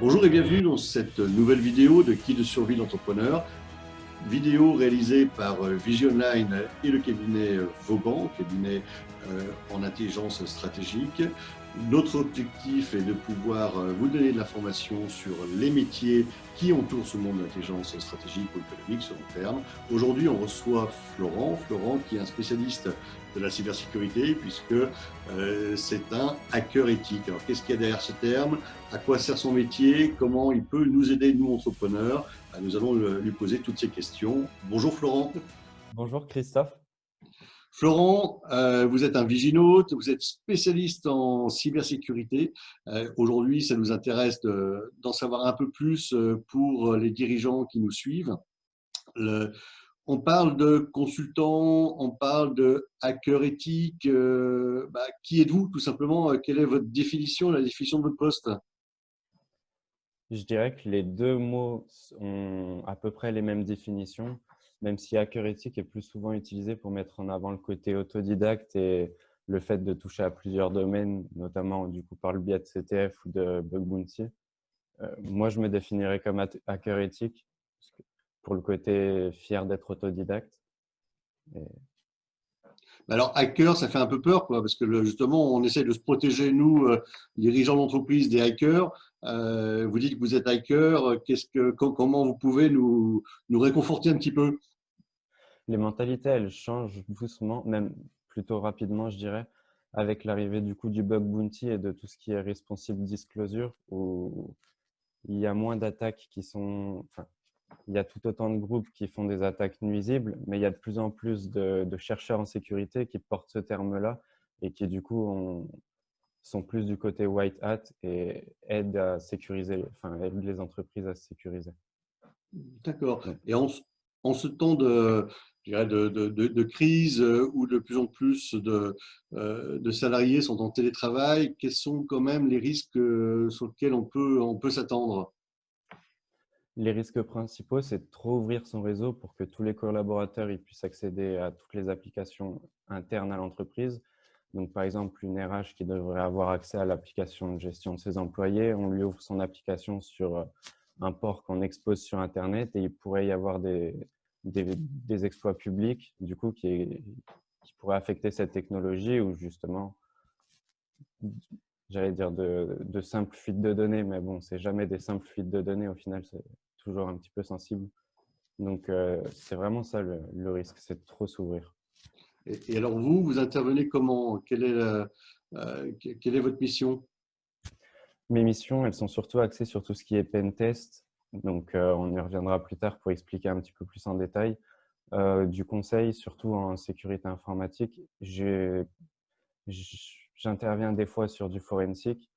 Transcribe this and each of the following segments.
Bonjour et bienvenue dans cette nouvelle vidéo de Qui de survie l'entrepreneur. Vidéo réalisée par Visionline et le cabinet Vauban, cabinet en intelligence stratégique. Notre objectif est de pouvoir vous donner de l'information sur les métiers qui entourent ce monde de l'intelligence stratégique ou économique, selon le terme. Aujourd'hui, on reçoit Florent qui est un spécialiste de la cybersécurité, puisque c'est un hacker éthique. Alors, qu'est-ce qu'il y a derrière ce terme? À quoi sert son métier? Comment il peut nous aider, nous, entrepreneurs? Nous allons lui poser toutes ces questions. Bonjour Florent. Bonjour Christophe. Florent, vous êtes un viginaute, vous êtes spécialiste en cybersécurité. Aujourd'hui, ça nous intéresse d'en savoir un peu plus pour les dirigeants qui nous suivent. On parle de consultant, on parle de hacker éthique. Qui êtes-vous tout simplement? Quelle est votre définition, la définition de votre poste? Je dirais que les deux mots ont à peu près les mêmes définitions, même si hacker éthique est plus souvent utilisé pour mettre en avant le côté autodidacte et le fait de toucher à plusieurs domaines, notamment du coup par le biais de CTF ou de Bug Bounty. Moi, je me définirais comme hacker éthique pour le côté fier d'être autodidacte. Et Alors, hacker, ça fait un peu peur, quoi, parce que justement, on essaie de se protéger, nous, dirigeants d'entreprise, des hackers. Vous dites que vous êtes hacker, comment vous pouvez nous réconforter un petit peu? les mentalités, elles changent doucement, même plutôt rapidement, je dirais, avec l'arrivée du coup du Bug Bounty et de tout ce qui est responsive disclosure, où il y a moins d'attaques qui sont… Enfin, il y a tout autant de groupes qui font des attaques nuisibles, mais il y a de plus en plus de chercheurs en sécurité qui portent ce terme-là et qui, du coup, sont plus du côté white hat et aident à sécuriser, enfin, aident les entreprises à se sécuriser. D'accord. Donc, Et en ce temps je dirais de crise où de plus en plus de salariés sont en télétravail, quels sont quand même les risques sur lesquels on peut s'attendre? les risques principaux, c'est de trop ouvrir son réseau pour que tous les collaborateurs ils puissent accéder à toutes les applications internes à l'entreprise. Donc, par exemple, une RH qui devrait avoir accès à l'application de gestion de ses employés, on lui ouvre son application sur un port qu'on expose sur Internet et il pourrait y avoir des exploits publics, du coup, qui pourraient affecter cette technologie ou justement, j'allais dire de simples fuites de données, mais bon, c'est jamais des simples fuites de données, au final, c'est toujours un petit peu sensible. Donc, c'est vraiment ça le risque, c'est de trop s'ouvrir. Et alors vous intervenez comment? Quelle est votre mission? Mes missions, elles sont surtout axées sur tout ce qui est pen test. Donc, on y reviendra plus tard pour expliquer un petit peu plus en détail. Du conseil, surtout en sécurité informatique. J'interviens des fois sur du forensic,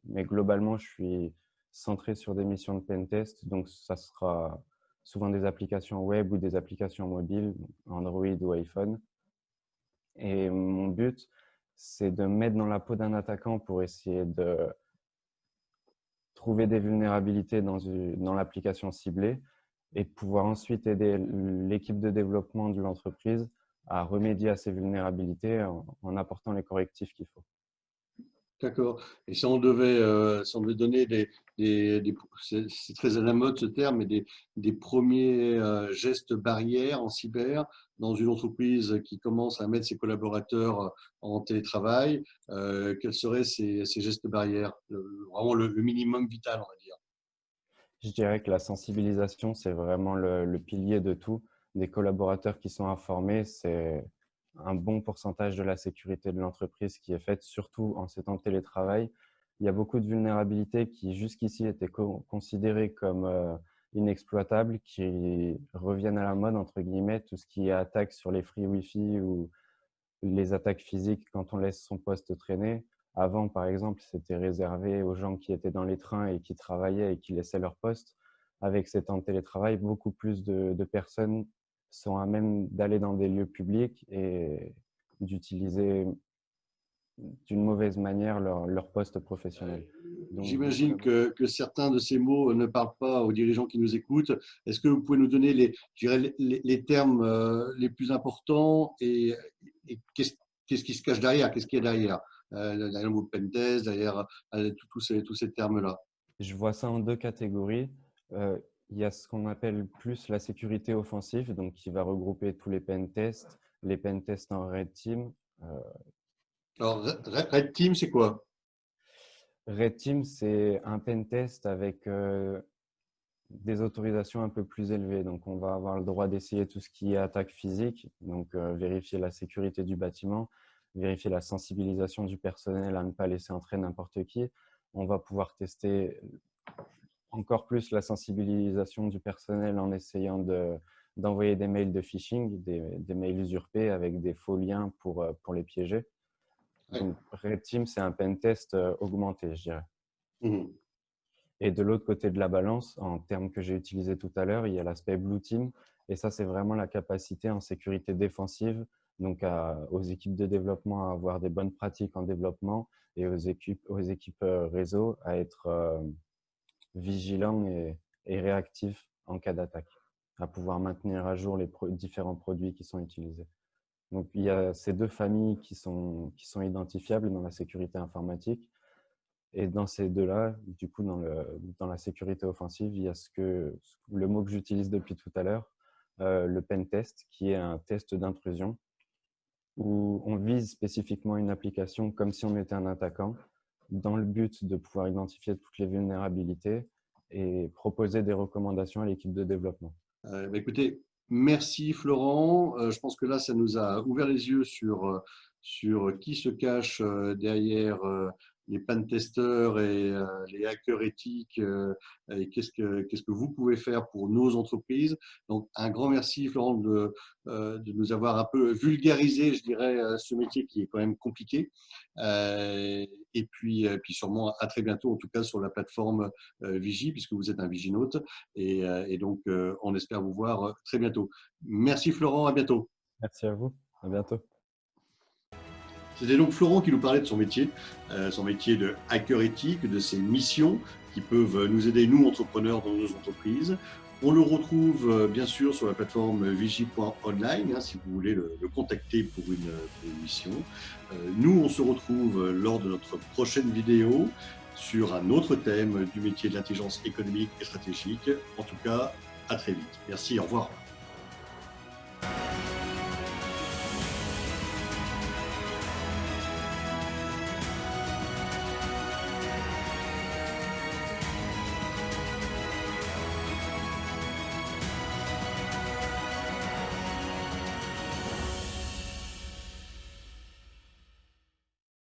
mais globalement, je suis centré sur des missions de pen test. Donc, ça sera souvent des applications web ou des applications mobiles, Android ou iPhone. Et mon but, c'est de me mettre dans la peau d'un attaquant pour essayer de trouver des vulnérabilités dans l'application ciblée et pouvoir ensuite aider l'équipe de développement de l'entreprise à remédier à ces vulnérabilités en apportant les correctifs qu'il faut. D'accord. Et si on devait donner c'est très à la mode ce terme, mais des premiers gestes barrières en cyber dans une entreprise qui commence à mettre ses collaborateurs en télétravail, quels seraient ces gestes barrières? Vraiment le minimum vital, on va dire. Je dirais que la sensibilisation, c'est vraiment le pilier de tout. Des collaborateurs qui sont informés, c'est un bon pourcentage de la sécurité de l'entreprise qui est faite, surtout en ces temps de télétravail. Il y a beaucoup de vulnérabilités qui jusqu'ici étaient considérées comme inexploitables, qui reviennent à la mode, entre guillemets, tout ce qui est attaque sur les free Wi-Fi ou les attaques physiques quand on laisse son poste traîner. Avant, par exemple, c'était réservé aux gens qui étaient dans les trains et qui travaillaient et qui laissaient leur poste. Avec ces temps de télétravail, beaucoup plus de personnes sont à même d'aller dans des lieux publics et d'utiliser d'une mauvaise manière leur poste professionnel. Donc J'imagine vraiment, que certains de ces mots ne parlent pas aux dirigeants qui nous écoutent. Est-ce que vous pouvez nous donner je dirais les termes les plus importants et qu'est-ce qui se cache derrière? Qu'est-ce qu'il y a derrière? Derrière le mot pentest, derrière tous ces termes-là. Je vois ça en deux catégories. Il y a ce qu'on appelle plus la sécurité offensive, donc qui va regrouper tous les pen tests en Red Team. Alors, Red Team, c'est quoi? Red Team, c'est un pen test avec des autorisations un peu plus élevées. Donc, on va avoir le droit d'essayer tout ce qui est attaque physique, donc vérifier la sécurité du bâtiment, vérifier la sensibilisation du personnel à ne pas laisser entrer n'importe qui. On va pouvoir tester encore plus la sensibilisation du personnel en essayant d'envoyer des mails de phishing, des mails usurpés avec des faux liens pour les piéger. Ouais. Donc, Red Team, c'est un pen test augmenté, je dirais. Mhm. Et de l'autre côté de la balance, en termes que j'ai utilisés tout à l'heure, il y a l'aspect Blue Team. Et ça, c'est vraiment la capacité en sécurité défensive, donc aux équipes de développement à avoir des bonnes pratiques en développement et aux équipes réseau à être vigilants et réactifs en cas d'attaque, à pouvoir maintenir à jour les différents produits qui sont utilisés. Donc, il y a ces deux familles qui sont identifiables dans la sécurité informatique. Et dans ces deux-là, du coup, dans la sécurité offensive, il y a le mot que j'utilise depuis tout à l'heure, le pen test, qui est un test d'intrusion où on vise spécifiquement une application comme si on était un attaquant, dans le but de pouvoir identifier toutes les vulnérabilités et proposer des recommandations à l'équipe de développement. Écoutez, merci Florent. Je pense que là, ça nous a ouvert les yeux sur qui se cache derrière les pentesters et les hackers éthiques et qu'est-ce que vous pouvez faire pour nos entreprises. Donc, un grand merci Florent de nous avoir un peu vulgarisé, je dirais, ce métier qui est quand même compliqué. Puis sûrement à très bientôt, en tout cas sur la plateforme Vigie, puisque vous êtes un Viginote. Et donc, on espère vous voir très bientôt. Merci Florent, à bientôt. Merci à vous, à bientôt. C'était donc Florent qui nous parlait de son métier de hacker éthique, de ses missions qui peuvent nous aider, nous, entrepreneurs, dans nos entreprises. On le retrouve bien sûr sur la plateforme vigie.online si vous voulez le contacter pour une mission. Nous, on se retrouve lors de notre prochaine vidéo sur un autre thème du métier de l'intelligence économique et stratégique. En tout cas, à très vite. Merci, au revoir.